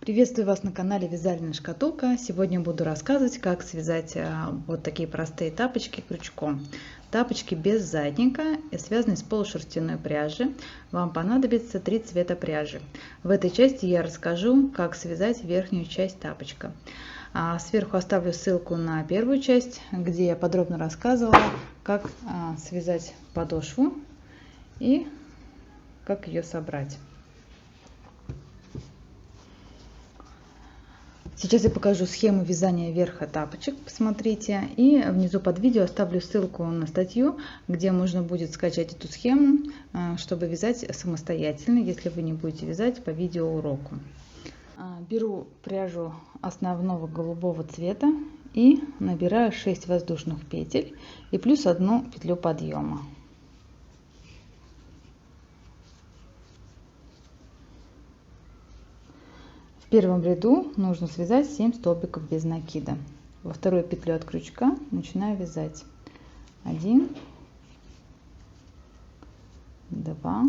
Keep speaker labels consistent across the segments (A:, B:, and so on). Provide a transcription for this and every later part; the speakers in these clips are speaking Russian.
A: Приветствую вас на канале Вязальная шкатулка. Сегодня буду рассказывать, как связать вот такие простые тапочки крючком. Тапочки без задника и связаны из полушерстяной пряжи. Вам понадобится 3 цвета пряжи. В этой части я расскажу, как связать верхнюю часть тапочка. Сверху оставлю ссылку на первую часть, где я подробно рассказывала, как связать подошву и как ее собрать. Сейчас я покажу схему вязания верха тапочек, посмотрите. И внизу под видео оставлю ссылку на статью, где можно будет скачать эту схему, чтобы вязать самостоятельно, если вы не будете вязать по видеоуроку. Беру пряжу основного голубого цвета и набираю 6 воздушных петель и плюс 1 петлю подъема. В первом ряду нужно связать 7 столбиков без накида. Во вторую петлю от крючка начинаю вязать 1, 2,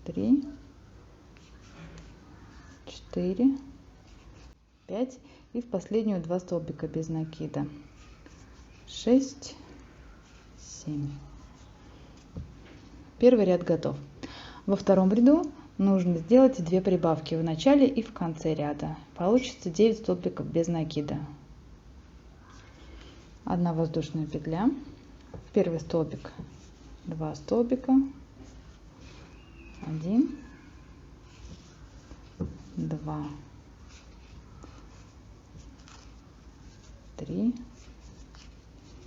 A: 3, 4, 5 и в последнюю 2 столбика без накида 6, 7. Первый ряд готов. Во втором ряду нужно сделать 2 прибавки в начале и в конце ряда. Получится 9 столбиков без накида. 1 воздушная петля, в первый столбик 2 столбика, 1, 2, 3,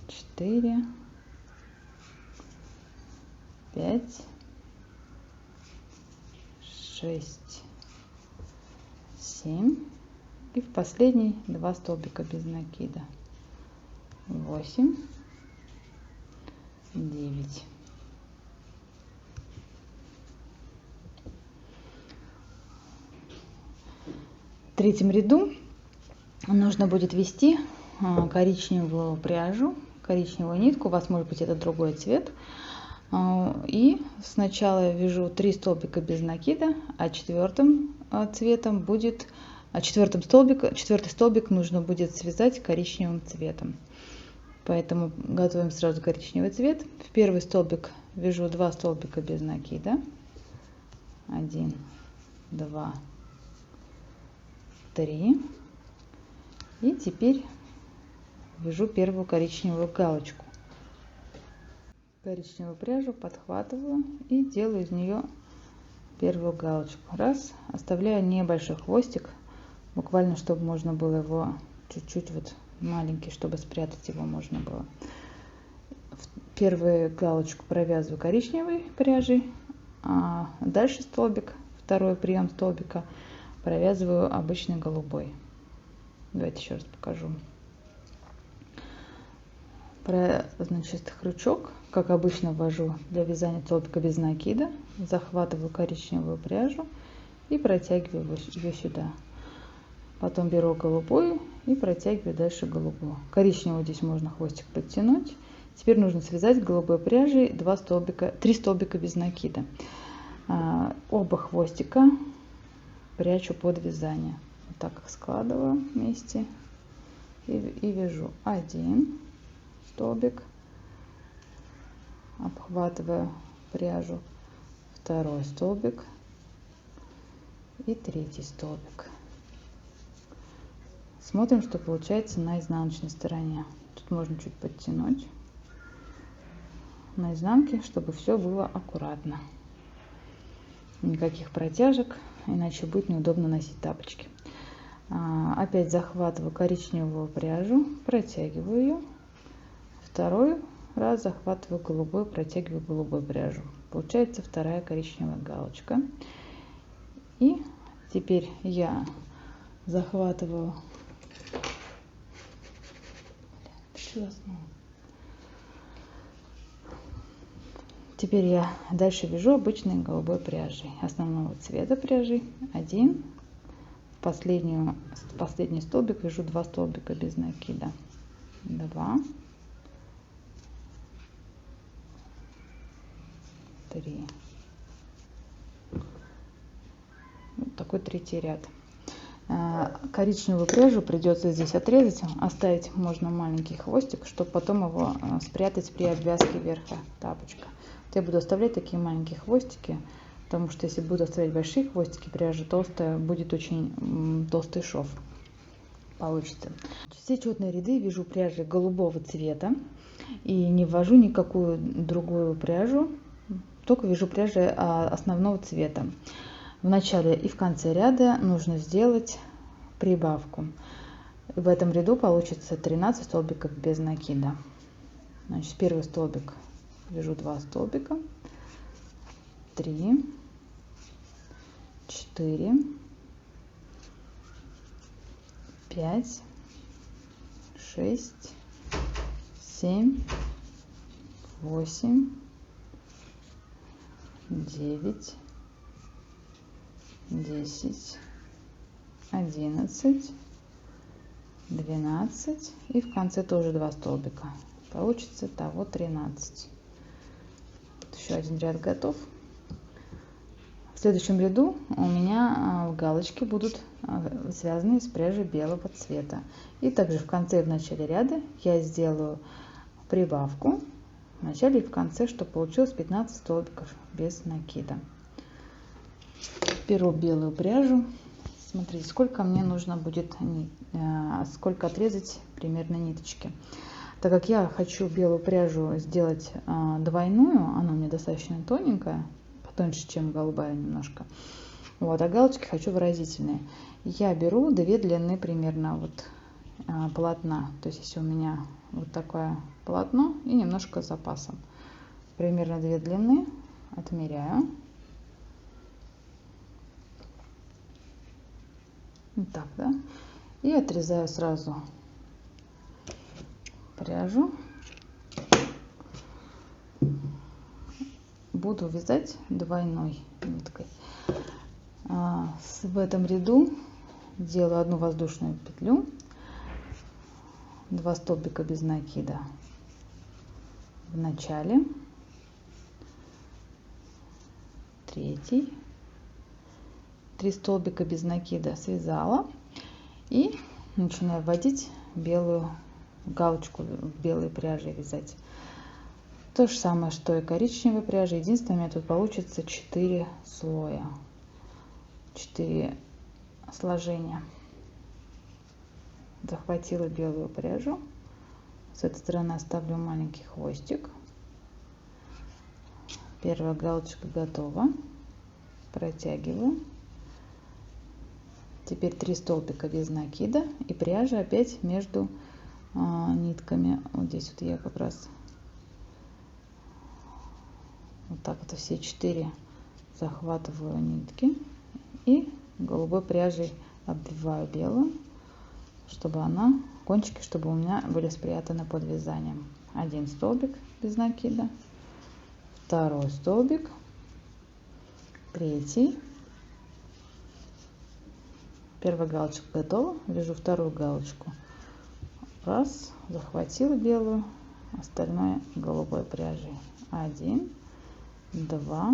A: 4, 5, 6, 7 и в последний 2 столбика без накида 8, 9. В третьем ряду нужно будет ввести коричневую пряжу, коричневую нитку, у вас может быть это другой цвет. И сначала вяжу 3 столбика без накида, а четвертым цветом будет, четвертый столбик нужно будет связать коричневым цветом. Поэтому готовим сразу коричневый цвет. В первый столбик вяжу 2 столбика без накида, 1, 2, 3. И теперь вяжу первую коричневую галочку. Коричневую пряжу подхватываю и делаю из нее первую галочку. Раз, оставляю небольшой хвостик, буквально чтобы можно было его чуть-чуть вот маленький, чтобы спрятать его можно было. Первую галочку провязываю коричневой пряжей, а дальше столбик, второй прием столбика провязываю обычной голубой. Давайте еще раз покажу. Значит, крючок, как обычно, ввожу для вязания столбика без накида, захватываю коричневую пряжу и протягиваю ее сюда. Потом беру голубую и протягиваю дальше голубую. Коричневую здесь можно хвостик подтянуть. Теперь нужно связать голубой пряжей 3 столбика без накида. Оба хвостика прячу под вязание. Вот так их складываю вместе и вяжу 1 столбик, обхватываю пряжу, 2 столбик и 3 столбик. Смотрим, что получается на изнаночной стороне. Тут можно чуть подтянуть на изнанке, чтобы все было аккуратно. Никаких протяжек, иначе будет неудобно носить тапочки. Опять захватываю коричневую пряжу, протягиваю ее. Второй раз захватываю голубой, протягиваю голубую пряжу. Получается 2 коричневая галочка. И теперь я захватываю дальше вяжу обычной голубой пряжей основного цвета пряжи 1. В последний столбик вяжу 2 столбика без накида 2, 3, такой третий ряд. Коричневую пряжу придется здесь отрезать, оставить можно маленький хвостик, чтобы потом его спрятать при обвязке верха тапочка. Вот я буду оставлять такие маленькие хвостики, потому что если буду оставлять большие хвостики, пряжа толстая, будет очень толстый шов получится. Все четные ряды вяжу пряжей голубого цвета и не ввожу никакую другую пряжу, только вяжу пряжей основного цвета. В начале и в конце ряда нужно сделать прибавку. В этом ряду получится 13 столбиков без накида. Значит, первый столбик вяжу 2 столбика, 3, 4, 5, 6, 7, 8, 9, 10, 11, 12 и в конце тоже 2 столбика. Получится того 13. Еще один ряд готов. В следующем ряду у меня галочки будут связаны с пряжей белого цвета. И также в конце и в начале ряда я сделаю прибавку в начале и в конце, чтобы получилось 15 столбиков без накида. Беру белую пряжу. Смотрите, сколько мне нужно будет, сколько отрезать примерно ниточки. Так как я хочу белую пряжу сделать двойную, она у меня достаточно тоненькая, потоньше, чем голубая немножко. Вот, а галочки хочу выразительные. Я беру 2 длины примерно вот полотна. То есть если у меня вот такое полотно и немножко с запасом. Примерно 2 длины отмеряю. Вот так, да, и отрезаю сразу пряжу. Буду вязать двойной ниткой. В этом ряду делаю одну воздушную петлю, 2 столбика без накида в начале, третий, 3 столбика без накида связала и начинаю вводить белую галочку в белой пряже, вязать. То же самое, что и коричневой пряжи. Единственное, у меня тут получится 4 слоя, 4 сложения. Захватила белую пряжу. С этой стороны оставлю маленький хвостик. Первая галочка готова. Протягиваю. Теперь 3 столбика без накида и пряжа опять между нитками. Вот здесь вот я как раз вот так вот все 4 захватываю нитки и голубой пряжей обвиваю белую, чтобы она, кончики, чтобы у меня были спрятаны под вязанием. 1 столбик без накида, 2 столбик, 3. Первая галочка готова, вяжу вторую галочку. Раз, захватила белую, остальное голубой пряжей. 1, 2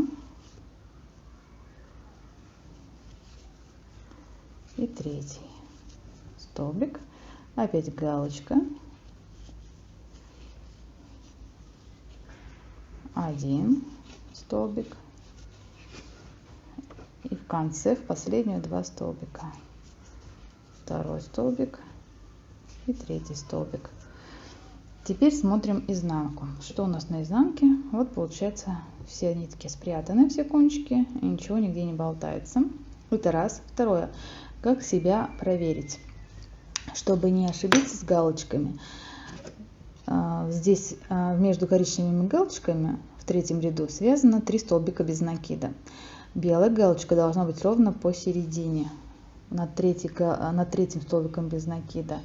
A: и 3 столбик. Опять галочка. 1 столбик. И в конце, в последнюю 2 столбика. 2 столбик и 3 столбик. Теперь смотрим изнанку. Что у нас на изнанке? Вот получается, все нитки спрятаны, все кончики, и ничего нигде не болтается. Это раз. Второе. Как себя проверить, чтобы не ошибиться с галочками. Здесь между коричневыми галочками в 3 ряду связано 3 столбика без накида. Белая галочка должна быть ровно посередине, над 3 столбиком без накида.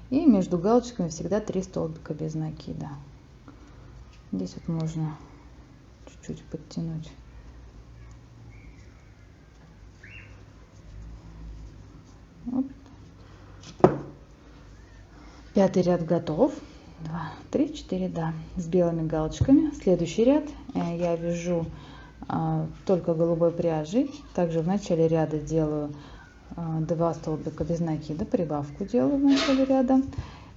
A: И между галочками всегда 3 столбика без накида. Здесь вот можно чуть-чуть подтянуть. Вот. 5 ряд готов. 2, 3, 4, да, с белыми галочками. Следующий ряд я вяжу только голубой пряжей. Также в начале ряда делаю 2 столбика без накида, прибавку делаю в начале ряда,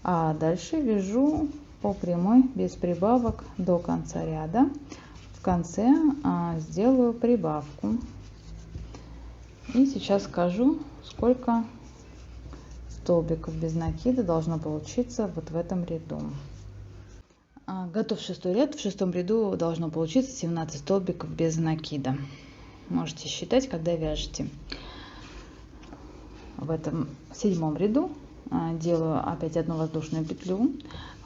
A: а дальше вяжу по прямой без прибавок до конца ряда. В конце сделаю прибавку. И сейчас скажу, сколько столбиков без накида должно получиться вот в этом ряду. Готов 6-й ряд. В 6-м ряду должно получиться 17 столбиков без накида. Можете считать, когда вяжете. В этом 7-м ряду делаю опять одну воздушную петлю,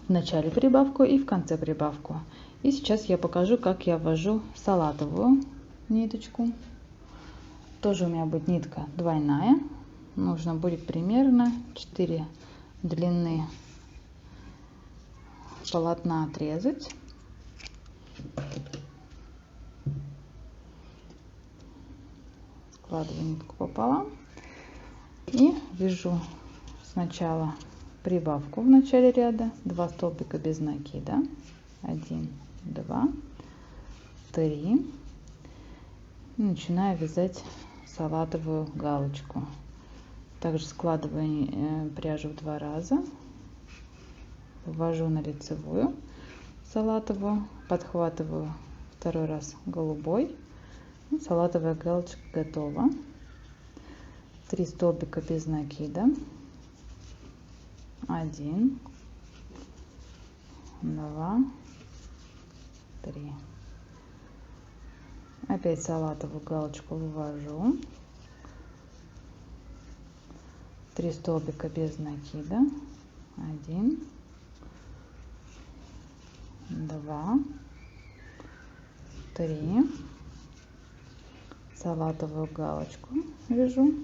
A: в начале прибавку и в конце прибавку. И сейчас я покажу, как я ввожу салатовую ниточку. Тоже у меня будет нитка двойная. Нужно будет примерно 4 длины полотна отрезать. Складываю нитку пополам и вяжу сначала прибавку в начале ряда, 2 столбика без накида, 1, 2, 3, и начинаю вязать салатовую галочку. Также складываю пряжу в 2 раза, ввожу на лицевую салатовую, подхватываю 2-й раз голубой, и салатовая галочка готова. 3 столбика без накида, 1, 2, 3. Опять салатовую галочку вывожу, 3 столбика без накида, 1, 2, 3, салатовую галочку вяжу,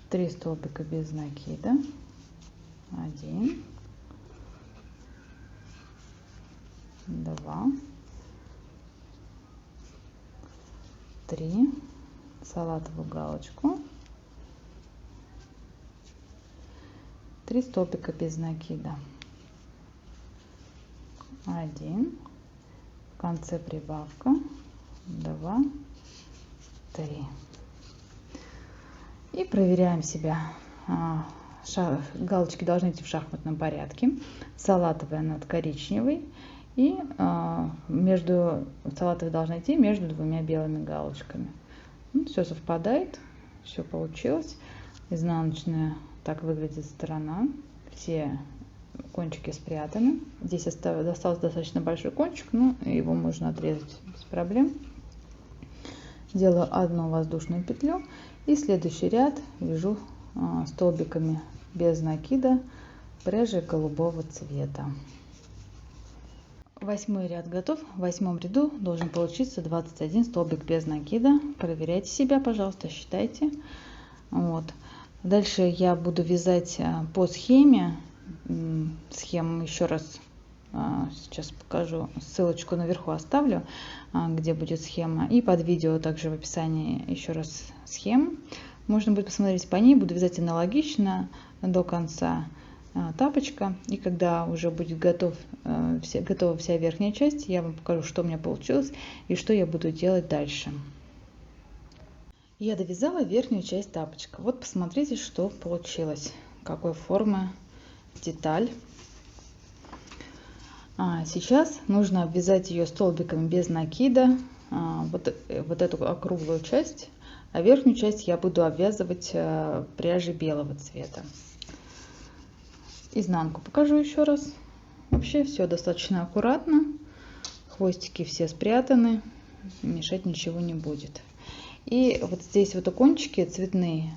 A: 3 столбика без накида, 1, 2, 3, салатовую галочку, 3 столбика без накида, 1, в конце прибавка, 2, 3. И проверяем себя. Галочки должны идти в шахматном порядке. Салатовая над коричневой. И между салатовой должна идти между 2 белыми галочками. Все совпадает. Все получилось. Изнаночная так выглядит сторона. Все кончики спрятаны. Здесь остался достаточно большой кончик, но его можно отрезать без проблем. Делаю одну воздушную петлю и следующий ряд вяжу столбиками без накида пряжи голубого цвета. 8-й ряд готов. В 8-м ряду должен получиться 21 столбик без накида. Проверяйте себя, пожалуйста, считайте. Вот. Дальше я буду вязать по схеме. Схему еще раз сейчас покажу, ссылочку наверху оставлю, где будет схема, и под видео также в описании еще раз схема. Можно будет посмотреть по ней. Буду вязать аналогично до конца тапочка, и когда уже будет готова вся верхняя часть, я вам покажу, что у меня получилось и что я буду делать дальше. Я довязала верхнюю часть тапочка. Вот посмотрите, что получилось, какой формы деталь. Сейчас нужно обвязать ее столбиками без накида, вот эту округлую часть, а верхнюю часть я буду обвязывать пряжей белого цвета. Изнанку покажу еще раз. Вообще все достаточно аккуратно, хвостики все спрятаны, мешать ничего не будет. И вот здесь вот кончики цветной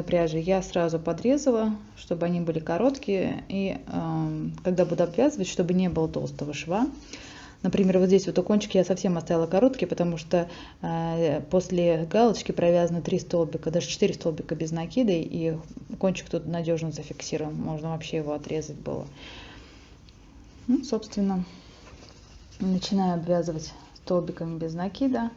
A: пряжи я сразу подрезала, чтобы они были короткие, и когда буду обвязывать, чтобы не было толстого шва. Например, вот здесь вот кончики я совсем оставила короткие, потому что после галочки провязаны 3 столбика, даже 4 столбика без накида, и кончик тут надежно зафиксирован, можно вообще его отрезать было. Ну, собственно, начинаю обвязывать столбиками без накида.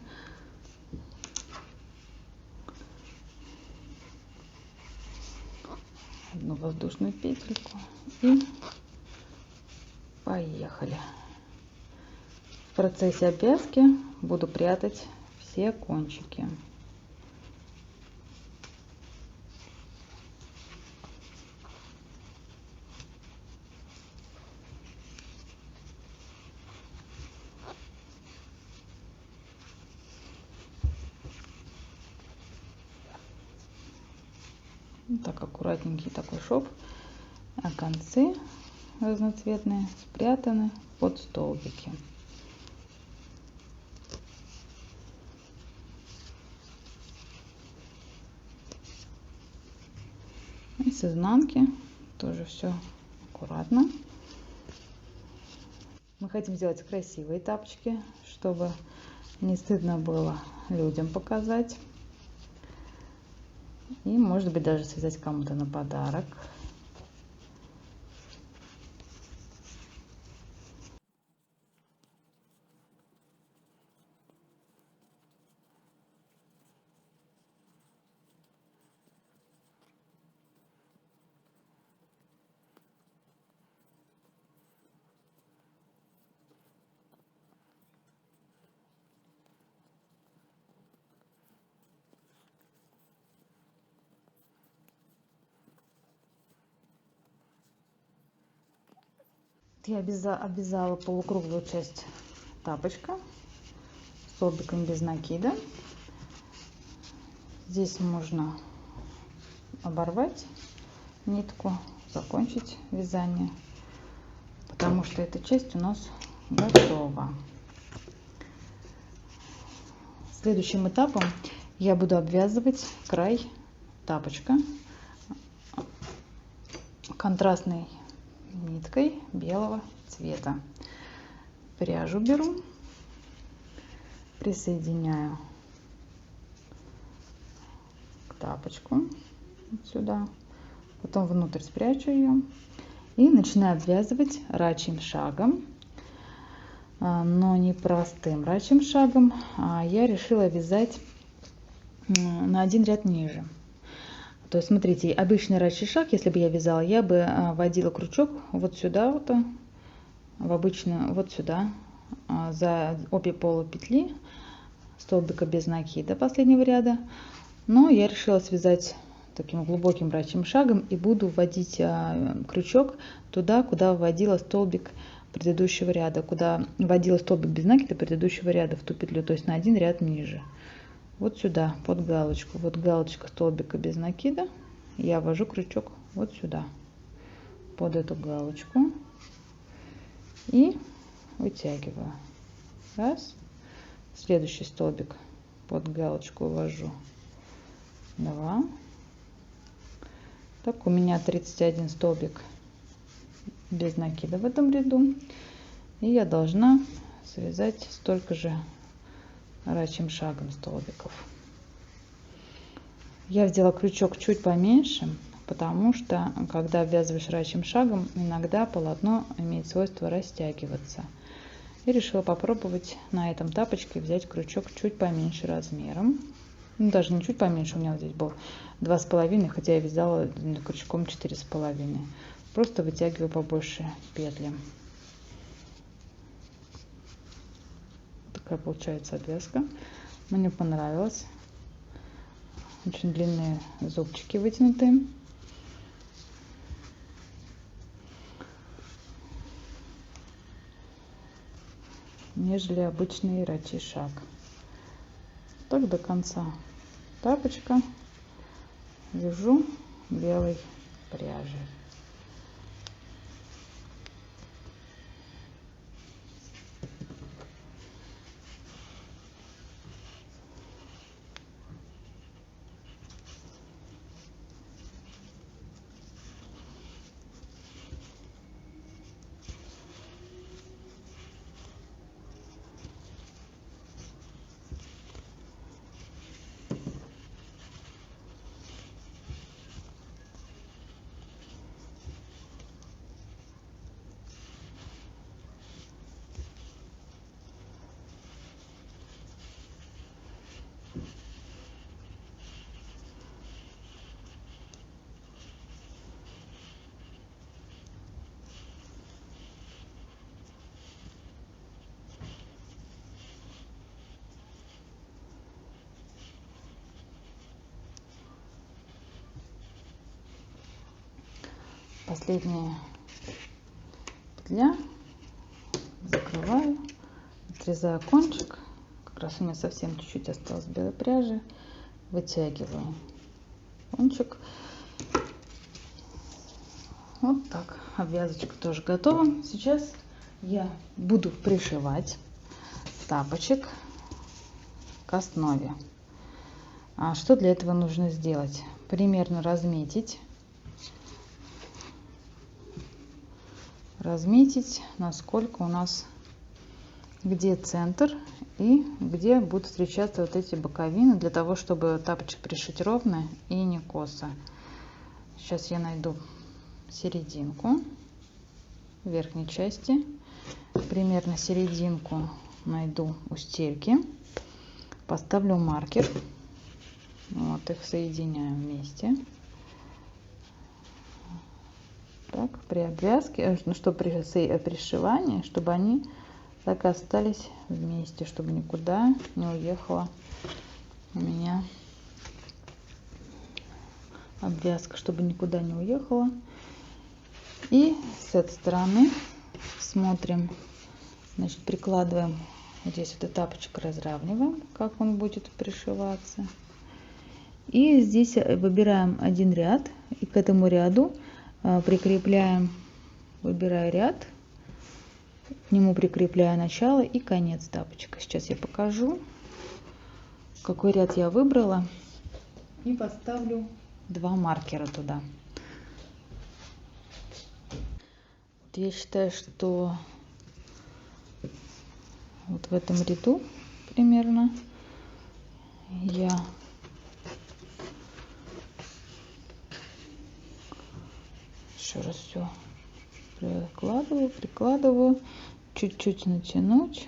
A: Одну воздушную петельку и поехали. процессе обвязки буду прятать все кончики. Вот так аккуратненький такой шов, а концы разноцветные спрятаны под столбики. И с изнанки тоже все аккуратно. Мы хотим сделать красивые тапочки, чтобы не стыдно было людям показать. И, может быть, даже связать кому-то на подарок. Я обвязала полукруглую часть тапочка столбиком без накида. Здесь можно оборвать нитку, закончить вязание, потому что эта часть у нас готова. Следующим этапом я буду обвязывать край тапочка контрастной ниткой белого цвета. Пряжу беру, присоединяю к тапочку вот сюда, потом внутрь спрячу ее и начинаю обвязывать рачьим шагом, но не простым рачьим шагом, а я решила вязать на один ряд ниже. То есть, смотрите, обычный рачий шаг, если бы я вязала, я бы вводила крючок вот сюда, вот, в обычную, вот сюда, за обе полупетли столбика без накида последнего ряда. Но я решила связать таким глубоким рачьим шагом и буду вводить крючок туда, куда вводила столбик предыдущего ряда, куда вводила столбик без накида предыдущего ряда в ту петлю, то есть на один ряд ниже. Вот сюда, под галочку. Вот галочка столбика без накида. Я ввожу крючок вот сюда, под эту галочку. И вытягиваю. Раз. Следующий столбик под галочку ввожу. 2. Так, у меня 31 столбик без накида в этом ряду. И я должна связать столько же рачьим шагом столбиков. Я взяла крючок чуть поменьше, потому что когда обвязываешь рачьим шагом, иногда полотно имеет свойство растягиваться. И решила попробовать на этом тапочке взять крючок чуть поменьше размером. Ну, даже не чуть поменьше, у меня вот здесь был 2,5, хотя я вязала крючком 4,5. Просто вытягиваю побольше петли. Такая получается обвязка. Мне понравилось. Очень длинные зубчики вытянутые. Нежели обычный рачий шаг. Так до конца тапочка вяжу белой пряжей. Последняя петля, закрываю, отрезаю кончик, как раз у меня совсем чуть-чуть осталось белой пряжи, вытягиваю кончик. Вот так, обвязочка тоже готова. Сейчас я буду пришивать тапочек к основе. А что для этого нужно сделать? Примерно разметить, насколько у нас, где центр и где будут встречаться вот эти боковины, для того, чтобы тапочек пришить ровно и не косо. Сейчас я найду серединку верхней части, примерно серединку найду у стельки, поставлю маркер, вот их соединяю вместе. Так, при обвязке, ну, чтобы при пришивании, чтобы они так и остались вместе, чтобы никуда не уехала у меня обвязка, чтобы никуда не уехала. И с этой стороны смотрим, значит, прикладываем вот здесь вот тапочек, разравниваем, как он будет пришиваться. И здесь выбираем один ряд, и к этому ряду прикрепляем, выбираю ряд, к нему прикрепляю начало и конец тапочка. Сейчас я покажу, какой ряд я выбрала, и поставлю 2 маркера туда. Я считаю, что вот в этом ряду примерно я еще раз все прикладываю, чуть-чуть натянуть.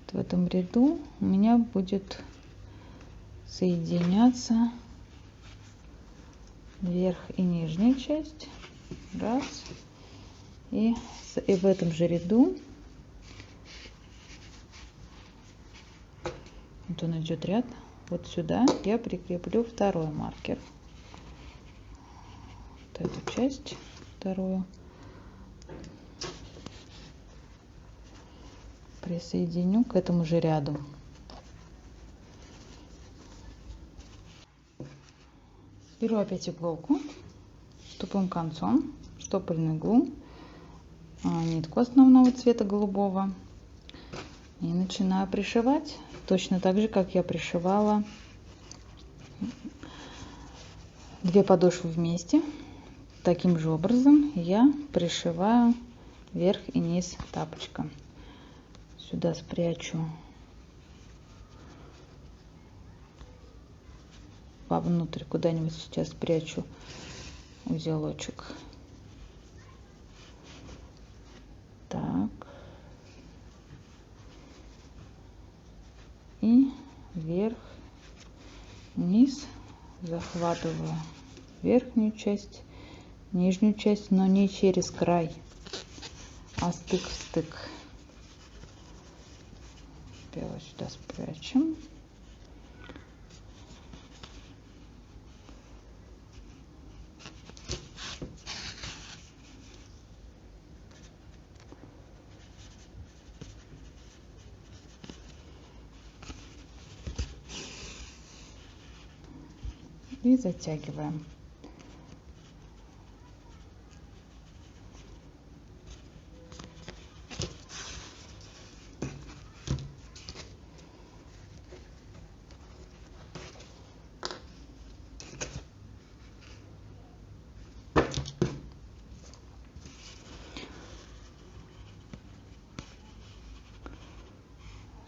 A: Вот в этом ряду у меня будет соединяться верх и нижняя часть. Раз. И в этом же ряду вот он идет ряд, вот сюда я прикреплю второй маркер, вот эту часть вторую присоединю к этому же ряду. Беру опять иголку с тупым концом, штопорную иглу, нитку основного цвета голубого, и начинаю пришивать точно так же, как я пришивала 2 подошвы вместе. Таким же образом я пришиваю верх и низ тапочка. Сюда спрячу вовнутрь, куда-нибудь сейчас спрячу узелочек. Так. И вверх, вниз захватываю верхнюю часть, нижнюю часть, но не через край, а стык в стык. Его сюда спрячем. И затягиваем.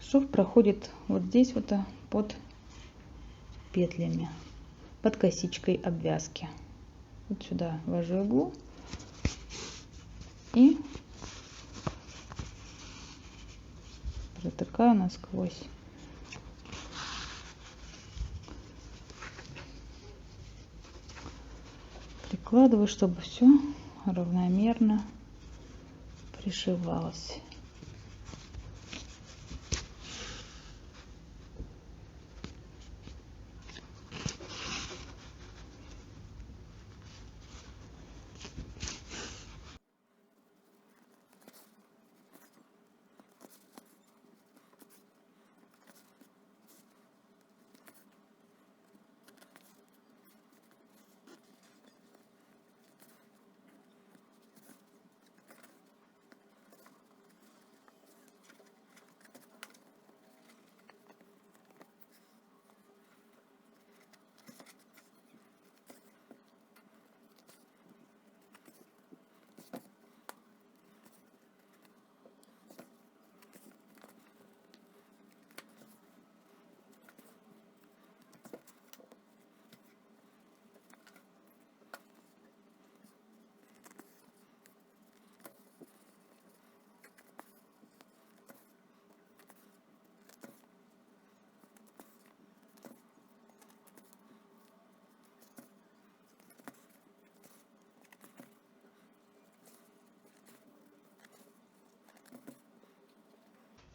A: Шов проходит вот здесь вот под петлями, под косичкой обвязки. Вот сюда ввожу иглу и протыкаю насквозь. Прикладываю, чтобы все равномерно пришивалось.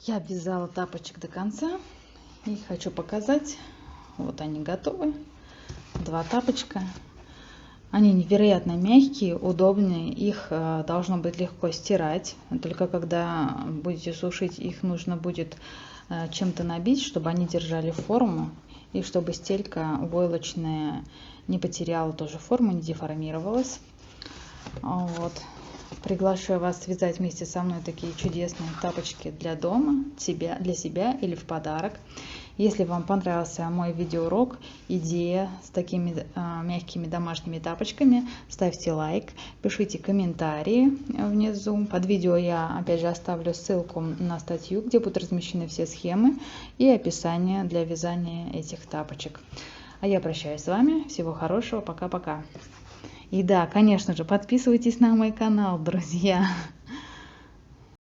A: Я обвязала тапочек до конца и хочу показать. Вот они готовы. 2 тапочка. Они невероятно мягкие, удобные. Их должно быть легко стирать. Только когда будете сушить, их нужно будет чем-то набить, чтобы они держали форму. И чтобы стелька войлочная не потеряла тоже форму, не деформировалась. Вот. Приглашаю вас связать вместе со мной такие чудесные тапочки для дома, для себя или в подарок. Если вам понравился мой видеоурок, идея с такими мягкими домашними тапочками, ставьте лайк, пишите комментарии внизу. Под видео я опять же оставлю ссылку на статью, где будут размещены все схемы и описание для вязания этих тапочек. А я прощаюсь с вами. Всего хорошего. Пока-пока. И да, конечно же, подписывайтесь на мой канал, друзья.